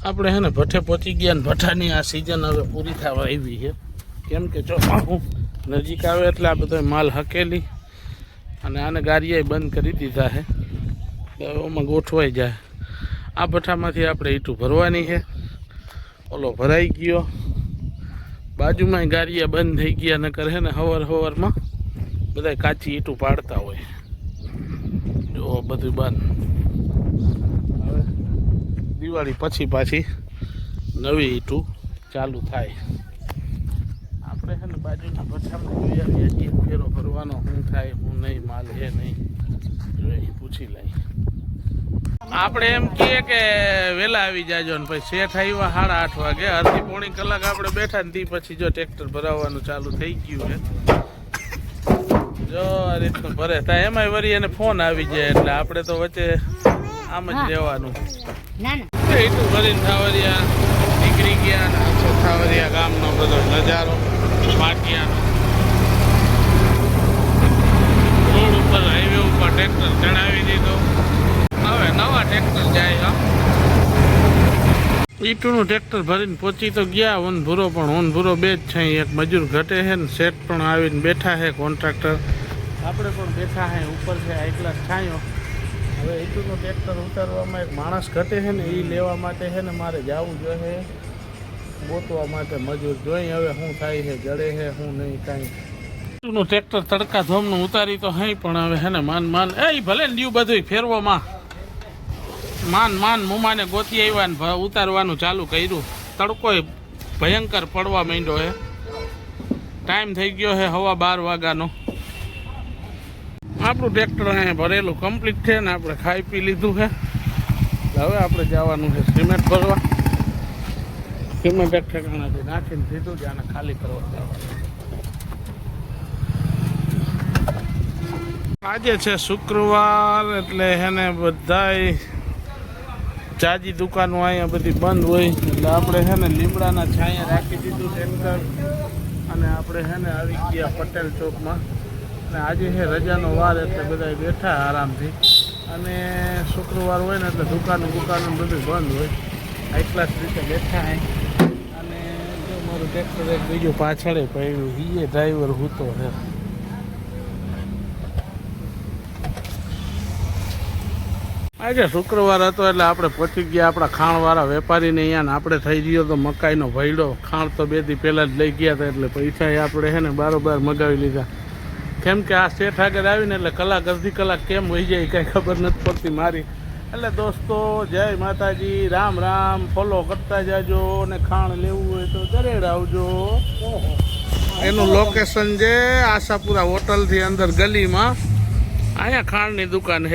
આપણે હે ને ભઠ્ઠે પહોંચી ગયા ને ભઠ્ઠાની આ સિઝન હવે પૂરી થવા આવી છે. કેમ કે જો નજીક આવે એટલે આ બધો માલ હકેલી અને આને ગાડીએ બંધ કરી દીધા છે. એમાં ગોઠવાઈ જાય. આ ભઠ્ઠામાંથી આપણે ઈંટું ભરવાની છે. ઓલો ભરાઈ ગયો, બાજુમાં ગાડીએ બંધ થઈ ગયા નકર હે ને હવારમાં બધા કાચી ઈંટું પાડતા હોય. જો બધું બંધ. હવે દિવાળી પછી પાછી નવી ઈંટું ચાલુ થાય. આપણે છે ને બાજુના ભઠ્ઠામાં જોઈ આવીએ છીએ ફેરો ભરવાનો શું થાય શું નહીં, માલ હે નહીં જોઈ પૂછી લઈ. આપણે એમ કહીએ કે વહેલા આવી જાજો ને પછી શેઠ આવ્યા 8:30 વાગે. અડધી પોણી કલાક આપણે બેઠા ને તે પછી જો ટ્રેક્ટર ભરાવવાનું ચાલુ થઈ ગયું છે. જો આ રીતનું ભરે ત્યાં એમાંય વળી એને ફોન આવી જાય એટલે આપણે તો વચ્ચે આમ જ રહેવાનું. એટલું ભરીને થાવરિયા નીકળી ગયા ને આખો થાવરિયા ગામનો બધો નજારો પાટિયાનો. રોડ ઉપર હાઈવે ઉપર ટ્રેક્ટર ચડાવી દીધો. હવે નવા ટ્રેક્ટર જાય. ઈટુનું ટ્રેક્ટર ભરીને પહોંચી તો ગયા. ઓનભૂરો પણ ઓનભૂરો બે જ છે. એક મજૂર ઘટે છે ને શેઠ પણ આવીને બેઠા છે, કોન્ટ્રાક્ટર. આપણે પણ બેઠા છે ઉપર છે હાઈ ક્લાસ છાંયો. હવે ઈટુનું ટ્રેક્ટર ઉતારવામાં એક માણસ ઘટે છે ને એ લેવા માટે છે ને મારે જવું જોઈએ ગોતવા માટે મજૂર. જોઈ હવે શું થાય છે, જડે છે શું નહીં કાંઈ. ઈટુનું ટ્રેક્ટર તડકા ધોમનું ઉતારી તો હઈ પણ હવે છે ને માન એ ભલે ને બધું ફેરવામાં માન મુમાને ગોતી આવ્યા ને ઉતારવાનું ચાલુ કર્યું. તડકો ભયંકર પડવા માંડ્યો છે. ટાઈમ થઈ ગયો છે 12:15 વાગ્યાનો. આપણું ટ્રેક્ટર અહીંયા ભરેલું કમ્પ્લીટ છે ને આપણે ખાઈ પી લીધું છે. હવે આપણે જવાનું છે સિમેન્ટ ભરવા. સિમેન્ટ એક ઠેકાણાથી નાખીને દીધું છે, આને ખાલી કરવા જવાનું. આજે છે શુક્રવાર એટલે એને બધાય ચાજી દુકાનો અહીંયા બધી બંધ હોય એટલે આપણે છે ને લીમડાના છાંયા રાખી દીધું ટ્રેક્ટર. અને આપણે છે ને આવી ગયા પટેલ ચોકમાં. અને આજે છે રજાનો વાર એટલે બધા બેઠા આરામથી. અને શુક્રવાર હોય ને એટલે દુકાનો બધું બંધ હોય. હાઈ ક્લાસ રીતે બેઠા હોય. અને જો મારું ટ્રેક્ટર એક બીજું પાછળ પડ્યું, એ ડ્રાઈવર હૂતો છે. આજે શુક્રવાર હતો એટલે આપણે પહોંચી ગયા આપણા ખાણવાળા વેપારીને અહીંયા. ને આપણે થઈ ગયો તો મકાઈનો ભયડો. ખાણ તો 2 દી પહેલાં જ લઈ ગયા હતા એટલે પૈસા આપણે છે ને બારોબાર મગાવી લીધા. કેમ કે આ શેઠ આગળ આવીને એટલે કલાક અડધી કલાક કેમ વહી જાય કાંઈ ખબર નથી પડતી મારી. એટલે દોસ્તો જય માતાજી, રામ રામ. ફોલો કરતા જાજો ને ખાણ લેવું હોય તો દરેડ આવજો. એનું લોકેશન છે આશાપુરા હોટલથી અંદર ગલીમાં. અહીંયા ખાણની દુકાન છે.